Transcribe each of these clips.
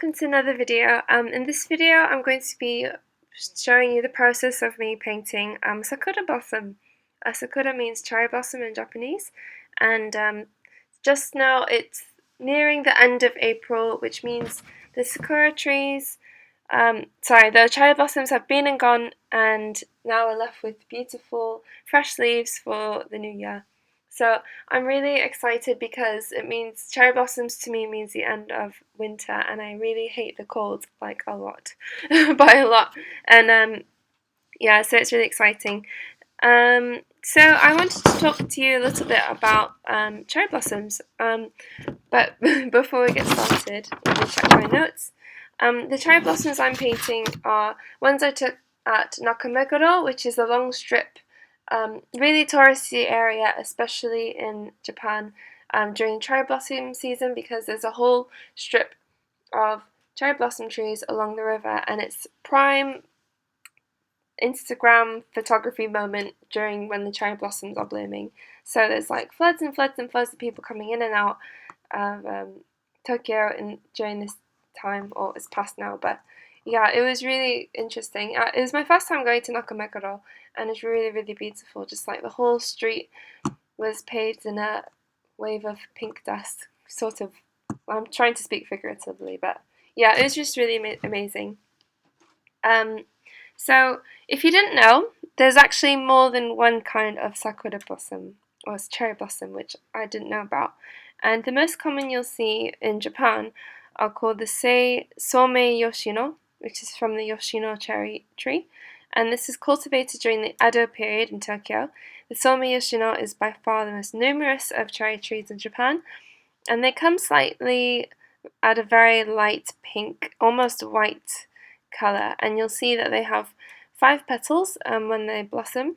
welcome to another video. In this video I'm going to be showing you the process of me painting Sakura blossom. Sakura means cherry blossom in Japanese, and just now it's nearing the end of April, which means the Sakura trees, the cherry blossoms have been and gone, and now we're left with beautiful fresh leaves for the new year. So I'm really excited because it means cherry blossoms to me means the end of winter, and I really hate the cold, like a lot, by a lot. And yeah, so it's really exciting. So I wanted to talk to you a little bit about cherry blossoms. But before we get started, let me check my notes. The cherry blossoms I'm painting are ones I took at Nakameguro, which is a long strip, really touristy area, especially in Japan during cherry blossom season, because there's a whole strip of cherry blossom trees along the river, and it's prime Instagram photography moment during when the cherry blossoms are blooming. So there's like floods and floods and floods of people coming in and out of Tokyo during this time, or it's past now, but yeah, it was really interesting. It was my first time going to Nakameguro, and it's really, really beautiful. Just like the whole street was paved in a wave of pink dust, sort of. I'm trying to speak figuratively, but yeah, it was just really amazing. So if you didn't know, there's actually more than one kind of Sakura blossom, or cherry blossom, which I didn't know about. And the most common you'll see in Japan are called the Some Yoshino, which is from the Yoshino cherry tree. And this is cultivated during the Edo period in Tokyo. The Some Yoshino is by far the most numerous of cherry trees in Japan. And they come slightly at a very light pink, almost white colour. And you'll see that they have 5 petals when they blossom.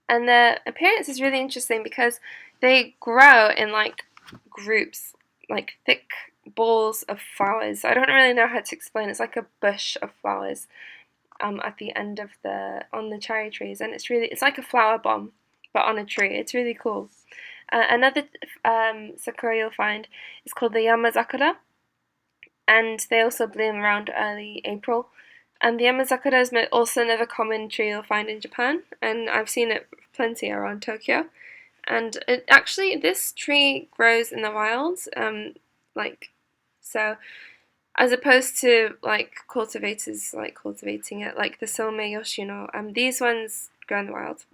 And their appearance is really interesting because they grow in like groups, like thick balls of flowers. I don't really know how to explain. It's like a bush of flowers at the end of on the cherry trees, and it's like a flower bomb but on a tree. It's really cool. Another sakura you'll find is called the Yamazakura, and they also bloom around early April. And the Yamazakura is also another common tree you'll find in Japan, and I've seen it plenty around Tokyo. And this tree grows in the wild, so as opposed to like cultivators like cultivating it, like the Some Yoshino. These ones grow in the wild.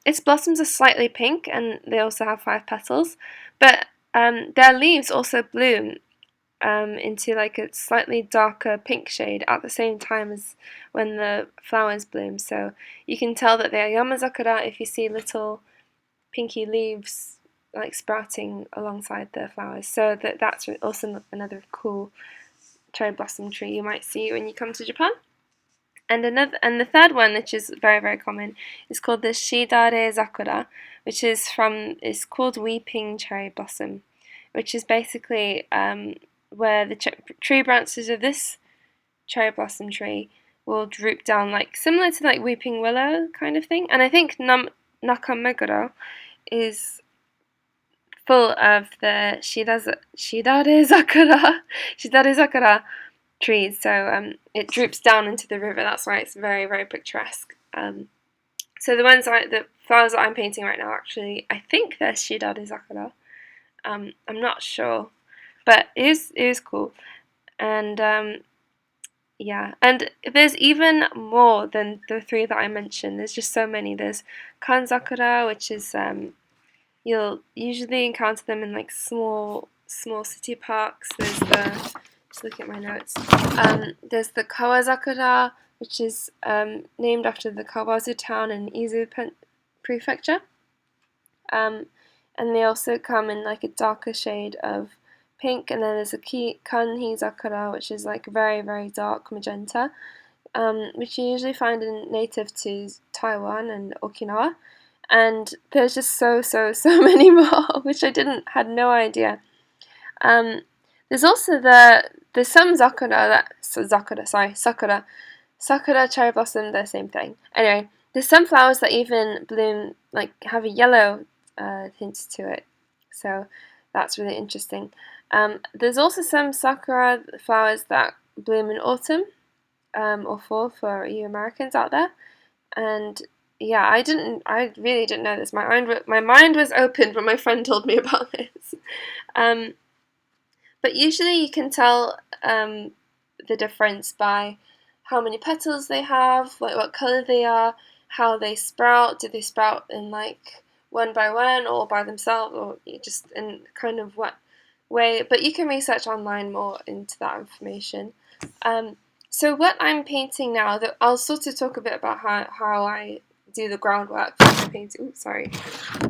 Its blossoms are slightly pink, and they also have 5 petals, but their leaves also bloom into like a slightly darker pink shade at the same time as when the flowers bloom. So you can tell that they are Yamazakura if you see little pinky leaves like sprouting alongside the flowers. So that's also another cool cherry blossom tree you might see when you come to Japan. And the third one, which is very, very common, is called the Shidare Sakura, which is called weeping cherry blossom, which is basically where the tree branches of this cherry blossom tree will droop down, like similar to like weeping willow kind of thing. And I think Nakameguro is full of the Shidare Sakura trees, so it droops down into the river. That's why it's very, very picturesque. So the flowers that I'm painting right now, actually, I think they're Shidare Sakura. I'm not sure, but it is cool. And yeah, and there's even more than the 3 that I mentioned. There's just so many. There's Kanzakura, which is you'll usually encounter them in like small city parks. Just look at my notes. There's the Kawazakura, which is named after the Kawazu town in Izu Prefecture. And they also come in like a darker shade of pink. And then there's a Kanhizakura, which is like very, very dark magenta, which you usually find native to Taiwan and Okinawa. And there's just so many more, which I had no idea. There's also some Sakura cherry blossom, the same thing. Anyway, there's some flowers that even bloom, like have a yellow hint to it, so that's really interesting. There's also some Sakura flowers that bloom in autumn, or fall for you Americans out there. And yeah, I really didn't know this. My mind was opened when my friend told me about this. Um, but usually you can tell the difference by how many petals they have, like what color they are, how they sprout. Do they sprout in like one by one or by themselves, or just in kind of what way? But you can research online more into that information. Um, so what I'm painting now, that I'll sort of talk a bit about how I do the groundwork for my painting. Oops, sorry,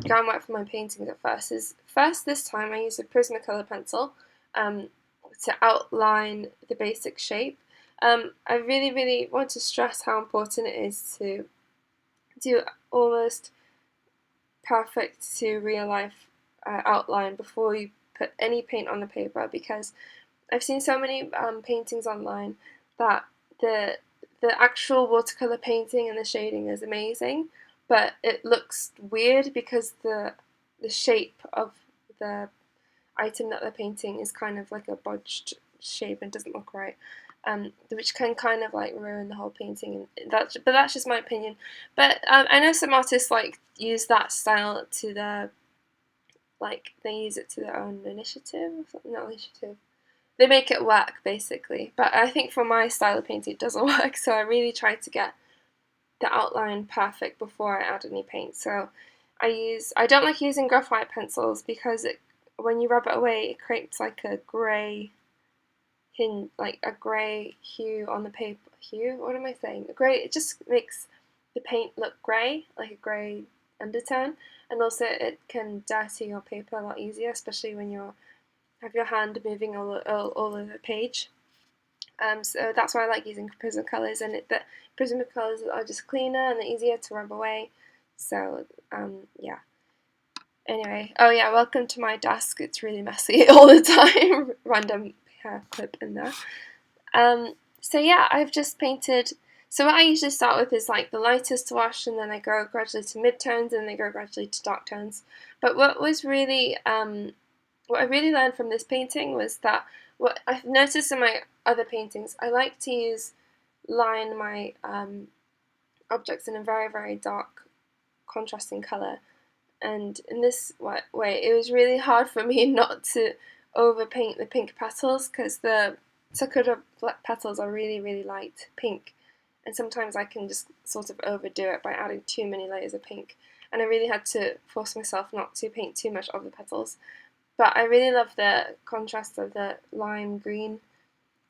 groundwork for my paintings at first is this time I use a Prismacolor pencil um, to outline the basic shape. I really want to stress how important it is to do almost perfect to real life outline before you put any paint on the paper, because I've seen so many paintings online that the actual watercolor painting and the shading is amazing, but it looks weird because the shape of the item that they're painting is kind of like a bodged shape and doesn't look right, which can kind of like ruin the whole painting. And that's just my opinion. But I know some artists like use that style to their they use it to their own initiative or something. Not initiative. They make it work basically. But I think for my style of painting, it doesn't work. So I really try to get the outline perfect before I add any paint. So I don't like using graphite pencils because when you rub it away, it creates like a grey hue on the paper. Hue? What am I saying? It just makes the paint look grey, like a grey undertone, and also it can dirty your paper a lot easier, especially when you have your hand moving all over the page. So that's why I like using Prismacolors, and the Prismacolors are just cleaner and easier to rub away. So yeah. Anyway, oh yeah, welcome to my desk. It's really messy all the time. Random hair clip in there. So yeah, I've just painted. So what I usually start with is like the lightest wash, and then I go gradually to mid-tones, and then I go gradually to dark tones. But what I really learned from this painting was that what I've noticed in my other paintings, I like to line my objects in a very dark contrasting colour. And in this way, it was really hard for me not to overpaint the pink petals, because the Sakura petals are really light pink, and sometimes I can just sort of overdo it by adding too many layers of pink, and I really had to force myself not to paint too much of the petals. But I really love the contrast of the lime green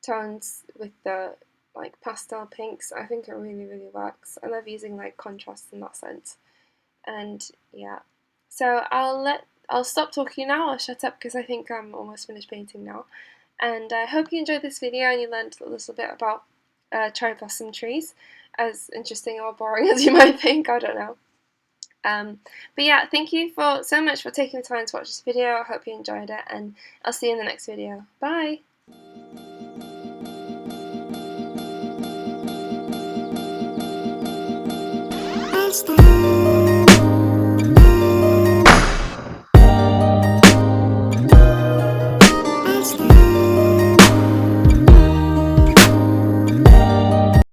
tones with the like pastel pinks. I think it really works. I love using like contrast in that sense. And yeah, so I'll stop talking now. I'll shut up because I think I'm almost finished painting now. And I hope you enjoyed this video and you learned a little bit about cherry blossom trees, as interesting or boring as you might think. I don't know. But yeah, thank you so much for taking the time to watch this video. I hope you enjoyed it, and I'll see you in the next video. Bye! Stop.